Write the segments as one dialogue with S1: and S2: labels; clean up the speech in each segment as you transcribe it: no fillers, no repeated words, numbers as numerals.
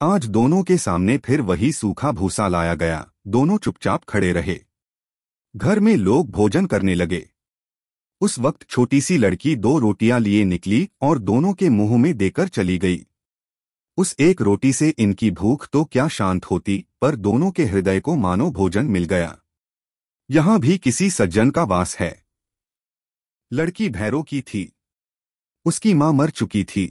S1: आज दोनों के सामने फिर वही सूखा भूसा लाया गया। दोनों चुपचाप खड़े रहे। घर में लोग भोजन करने लगे। उस वक्त छोटी सी लड़की 2 रोटियां लिए निकली और दोनों के मुंह में देकर चली गई। उस एक रोटी से इनकी भूख तो क्या शांत होती, पर दोनों के हृदय को मानो भोजन मिल गया। यहां भी किसी सज्जन का वास है। लड़की भैरों की थी। उसकी मां मर चुकी थी।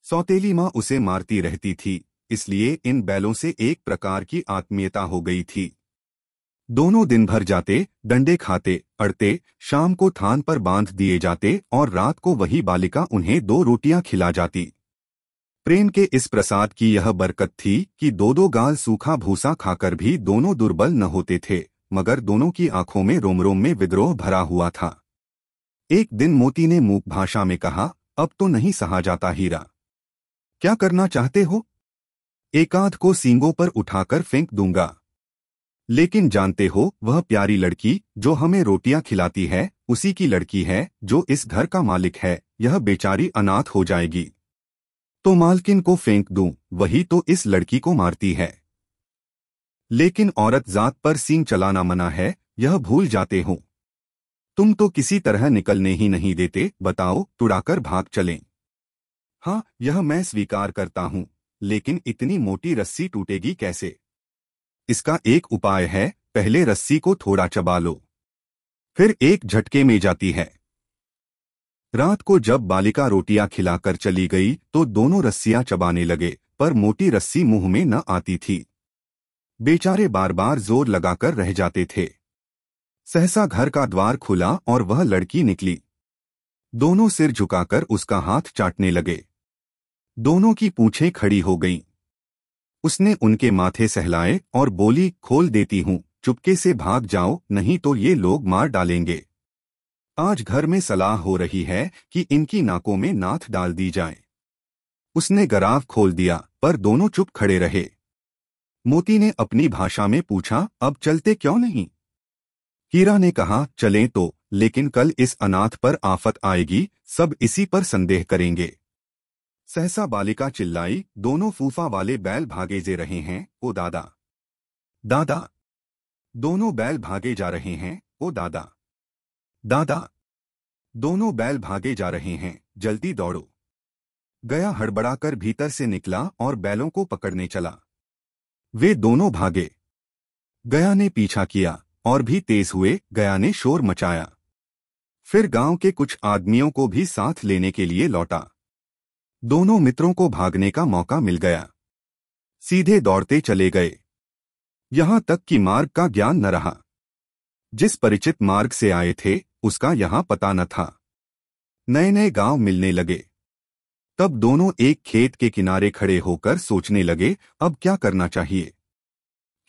S1: सौतेली मां उसे मारती रहती थी, इसलिए इन बैलों से एक प्रकार की आत्मीयता हो गई थी। दोनों दिन भर जाते, डंडे खाते, अड़ते, शाम को थान पर बांध दिए जाते और रात को वही बालिका उन्हें 2 रोटियां खिला जाती। प्रेम के इस प्रसाद की यह बरकत थी कि 2-2 गाल सूखा भूसा खाकर भी दोनों दुर्बल न होते थे, मगर दोनों की आंखों में रोम रोम में विद्रोह भरा हुआ था। एक दिन मोती ने मूक भाषा में कहा, अब तो नहीं सहा जाता हीरा। क्या करना चाहते हो? एकाध को सींगों पर उठाकर फेंक दूंगा। लेकिन जानते हो, वह प्यारी लड़की जो हमें रोटियां खिलाती है, उसी की लड़की है जो इस घर का मालिक है। यह बेचारी अनाथ हो जाएगी। तो मालकिन को फेंक दूं, वही तो इस लड़की को मारती है। लेकिन औरत जात पर सींग चलाना मना है, यह भूल जाते हो। तुम तो किसी तरह निकलने ही नहीं देते। बताओ, तुड़ाकर भाग चलें? हाँ, यह मैं स्वीकार करता हूं, लेकिन इतनी मोटी रस्सी टूटेगी कैसे? इसका एक उपाय है, पहले रस्सी को थोड़ा चबा लो, फिर एक झटके में जाती है। रात को जब बालिका रोटियां खिलाकर चली गई तो दोनों रस्सियां चबाने लगे, पर मोटी रस्सी मुंह में न आती थी। बेचारे बार बार जोर लगाकर रह जाते थे। सहसा घर का द्वार खुला और वह लड़की निकली। दोनों सिर झुकाकर उसका हाथ चाटने लगे। दोनों की पूंछें खड़ी हो गईं। उसने उनके माथे सहलाए और बोली, खोल देती हूं, चुपके से भाग जाओ, नहीं तो ये लोग मार डालेंगे। आज घर में सलाह हो रही है कि इनकी नाकों में नाथ डाल दी जाए। उसने गराव खोल दिया, पर दोनों चुप खड़े रहे। मोती ने अपनी भाषा में पूछा, अब चलते क्यों नहीं? हीरा ने कहा, चलें तो, लेकिन कल इस अनाथ पर आफत आएगी, सब इसी पर संदेह करेंगे। सहसा बालिका चिल्लाई, दोनों फूफा वाले बैल भागे जे रहे हैं, ओ दादा। दादा। दोनों बैल भागे जा रहे हैं, ओ दादा। दादा। दोनों बैल भागे जा रहे हैं, जल्दी दौड़ो। गया हड़बड़ाकर भीतर से निकला और बैलों को पकड़ने चला। वे दोनों भागे। गया ने पीछा किया और भी तेज हुए। गया ने शोर मचाया। फिर गांव के कुछ आदमियों को भी साथ लेने के लिए लौटा। दोनों मित्रों को भागने का मौका मिल गया। सीधे दौड़ते चले गए। यहां तक कि मार्ग का ज्ञान न रहा। जिस परिचित मार्ग से आए थे, उसका यहां पता न था। नए नए गांव मिलने लगे। तब दोनों एक खेत के किनारे खड़े होकर सोचने लगे, अब क्या करना चाहिए।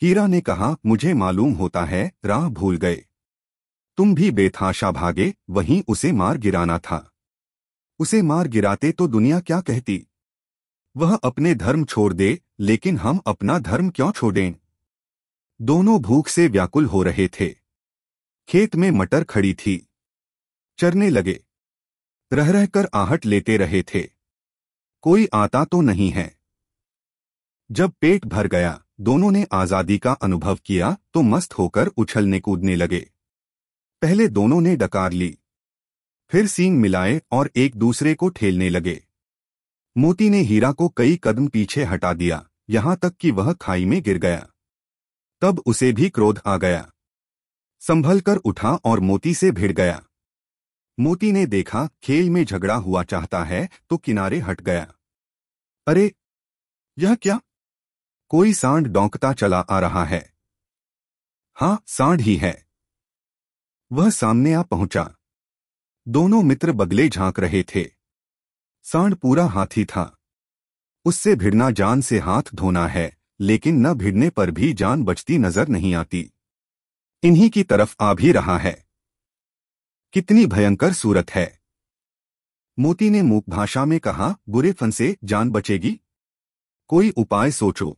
S1: हीरा ने कहा, मुझे मालूम होता है, राह भूल गए। तुम भी बेतहाशा भागे, वहीं उसे मार गिराना था। उसे मार गिराते तो दुनिया क्या कहती? वह अपने धर्म छोड़ दे, लेकिन हम अपना धर्म क्यों छोड़ें? दोनों भूख से व्याकुल हो रहे थे। खेत में मटर खड़ी थी। चरने लगे। रह रहकर आहट लेते रहे थे। कोई आता तो नहीं है। जब पेट भर गया, दोनों ने आजादी का अनुभव किया तो मस्त होकर उछलने कूदने लगे। पहले दोनों ने डकार ली, फिर सींग मिलाए और एक दूसरे को ठेलने लगे। मोती ने हीरा को कई कदम पीछे हटा दिया, यहां तक कि वह खाई में गिर गया। तब उसे भी क्रोध आ गया। संभल कर उठा और मोती से भिड़ गया। मोती ने देखा खेल में झगड़ा हुआ चाहता है तो किनारे हट गया। अरे, यह क्या? कोई सांड डौंकता चला आ रहा है। हाँ, सांड ही है। वह सामने आ पहुंचा। दोनों मित्र बगले झांक रहे थे। सांड पूरा हाथी था। उससे भिड़ना जान से हाथ धोना है, लेकिन न भिड़ने पर भी जान बचती नजर नहीं आती। इन्हीं की तरफ आ भी रहा है। कितनी भयंकर सूरत है। मोती ने मूक भाषा में कहा, बुरे फन से जान बचेगी? कोई उपाय सोचो।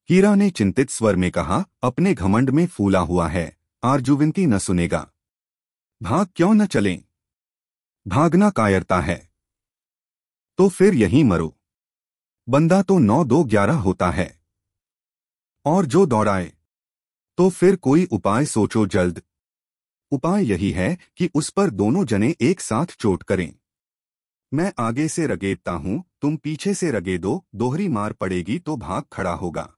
S1: हीरा ने चिंतित स्वर में कहा, अपने घमंड में फूला हुआ है, आरजुविनती न सुनेगा। भाग क्यों न चलें? भागना कायरता है। तो फिर यहीं मरो। बंदा तो 9 2 11 होता है। और जो दौड़ाए, तो फिर कोई उपाय सोचो जल्द। उपाय यही है कि उस पर दोनों जने एक साथ चोट करें। मैं आगे से रगेदता हूं, तुम पीछे से रगेदो, दोहरी मार पड़ेगी तो भाग खड़ा होगा।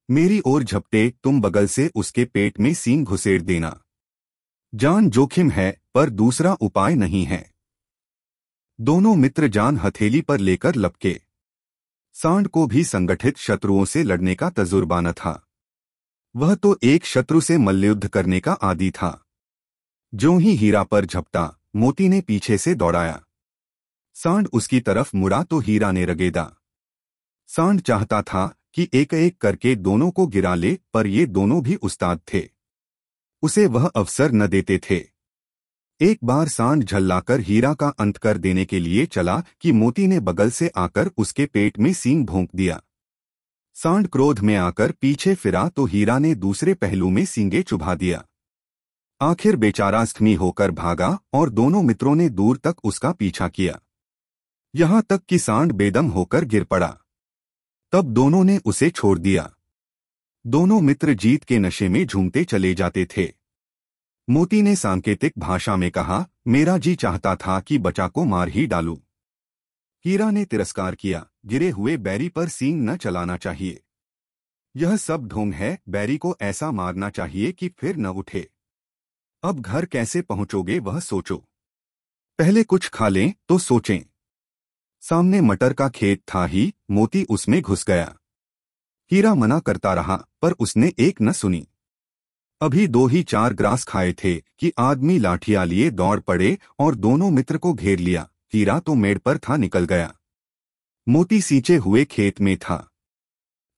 S1: मेरी ओर झपटे, तुम बगल से उसके पेट में सींग घुसेड़ देना। जान जोखिम है, पर दूसरा उपाय नहीं है। दोनों मित्र जान हथेली पर लेकर लपके। सांड को भी संगठित शत्रुओं से लड़ने का तजुर्बा न था। वह तो एक शत्रु से मल्लयुद्ध करने का आदी था। ज्यों ही हीरा पर झपटा, मोती ने पीछे से दौड़ाया। सांड उसकी तरफ मुड़ा तो हीरा ने रगेदा। सांड चाहता था कि एक एक करके दोनों को गिरा ले, पर ये दोनों भी उस्ताद थे। उसे वह अवसर न देते थे। एक बार सांड झल्लाकर हीरा का अंत कर देने के लिए चला कि मोती ने बगल से आकर उसके पेट में सींग भोंक दिया। सांड क्रोध में आकर पीछे फिरा तो हीरा ने दूसरे पहलू में सींगे चुभा दिया। आखिर बेचारा जख्मी होकर भागा और दोनों मित्रों ने दूर तक उसका पीछा किया, यहां तक कि सांड बेदम होकर गिर पड़ा। तब दोनों ने उसे छोड़ दिया। दोनों मित्र जीत के नशे में झूमते चले जाते थे। मोती ने सांकेतिक भाषा में कहा, मेरा जी चाहता था कि बचा को मार ही डालूं। हीरा ने तिरस्कार किया, गिरे हुए बैरी पर सींग न चलाना चाहिए। यह सब ढोंग है, बैरी को ऐसा मारना चाहिए कि फिर न उठे। अब घर कैसे पहुंचोगे वह सोचो। पहले कुछ खा लें तो सोचें। सामने मटर का खेत था ही, मोती उसमें घुस गया। हीरा मना करता रहा, पर उसने एक न सुनी। अभी 2 ही 4 ग्रास खाए थे कि आदमी लाठियां लिए दौड़ पड़े और दोनों मित्र को घेर लिया। हीरा तो मेड़ पर था, निकल गया। मोती सींचे हुए खेत में था।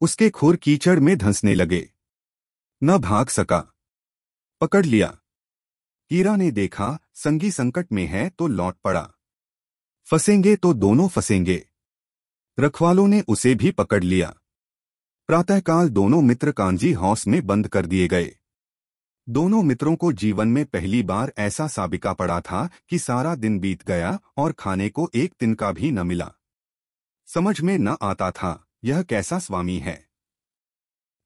S1: उसके खुर कीचड़ में धंसने लगे। न भाग सका। पकड़ लिया। हीरा ने देखा संगी संकट में है तो लौट पड़ा। फंसेंगे तो दोनों फंसेंगे। रखवालों ने उसे भी पकड़ लिया। प्रातःकाल दोनों मित्र कांजी हाउस में बंद कर दिए गए। दोनों मित्रों को जीवन में पहली बार ऐसा साबिका पड़ा था कि सारा दिन बीत गया और खाने को एक तिनका भी न मिला। समझ में न आता था यह कैसा स्वामी है।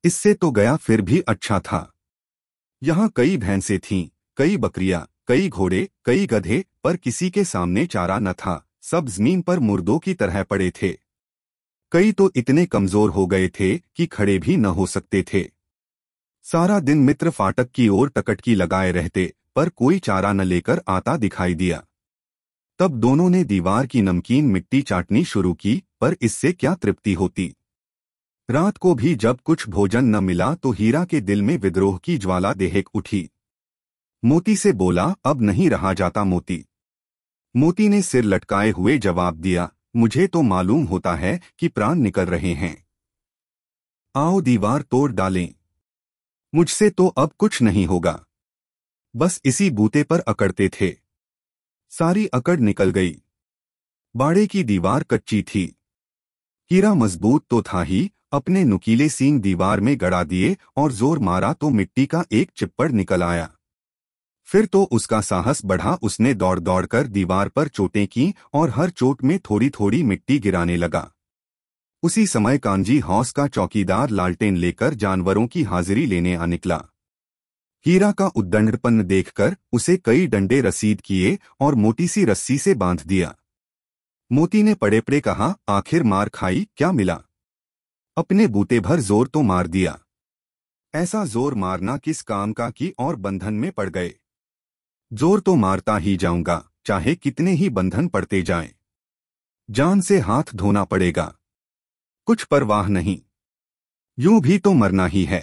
S1: इससे तो गया फिर भी अच्छा था। यहाँ कई भैंसें थीं, कई बकरियां, कई घोड़े, कई गधे, पर किसी के सामने चारा न था। सब जमीन पर मुर्दों की तरह पड़े थे। कई तो इतने कमजोर हो गए थे कि खड़े भी न हो सकते थे। सारा दिन मित्र फाटक की ओर टकटकी लगाए रहते, पर कोई चारा न लेकर आता दिखाई दिया। तब दोनों ने दीवार की नमकीन मिट्टी चाटनी शुरू की, पर इससे क्या तृप्ति होती। रात को भी जब कुछ भोजन न मिला तो हीरा के दिल में विद्रोह की ज्वाला देहक उठी। मोती से बोला, अब नहीं रहा जाता मोती। मोती ने सिर लटकाए हुए जवाब दिया, मुझे तो मालूम होता है कि प्राण निकल रहे हैं। आओ दीवार तोड़ डालें। मुझसे तो अब कुछ नहीं होगा। बस इसी बूते पर अकड़ते थे। सारी अकड़ निकल गई। बाड़े की दीवार कच्ची थी। हीरा मजबूत तो था ही, अपने नुकीले सींग दीवार में गड़ा दिए और जोर मारा तो मिट्टी का एक चिप्पड़ निकल आया। फिर तो उसका साहस बढ़ा। उसने दौड़ दौड़कर दीवार पर चोटें की और हर चोट में थोड़ी थोड़ी मिट्टी गिराने लगा। उसी समय कांजी हाउस का चौकीदार लालटेन लेकर जानवरों की हाजिरी लेने आ निकला। हीरा का उद्दंडपन देखकर उसे कई डंडे रसीद किए और मोटी सी रस्सी से बांध दिया। मोती ने पड़े पड़े कहा, आखिर मार खाई, क्या मिला। अपने बूते भर जोर तो मार दिया। ऐसा जोर मारना किस काम का कि और बंधन में पड़ गए। जोर तो मारता ही जाऊंगा, चाहे कितने ही बंधन पड़ते जाएं। जान से हाथ धोना पड़ेगा। कुछ परवाह नहीं, यूं भी तो मरना ही है।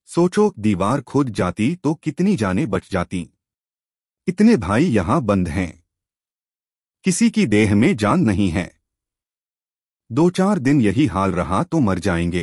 S1: सोचो, दीवार खुद जाती तो कितनी जानें बच जाती। इतने भाई यहां बंद हैं, किसी की देह में जान नहीं है। 2 4 दिन यही हाल रहा तो मर जाएंगे।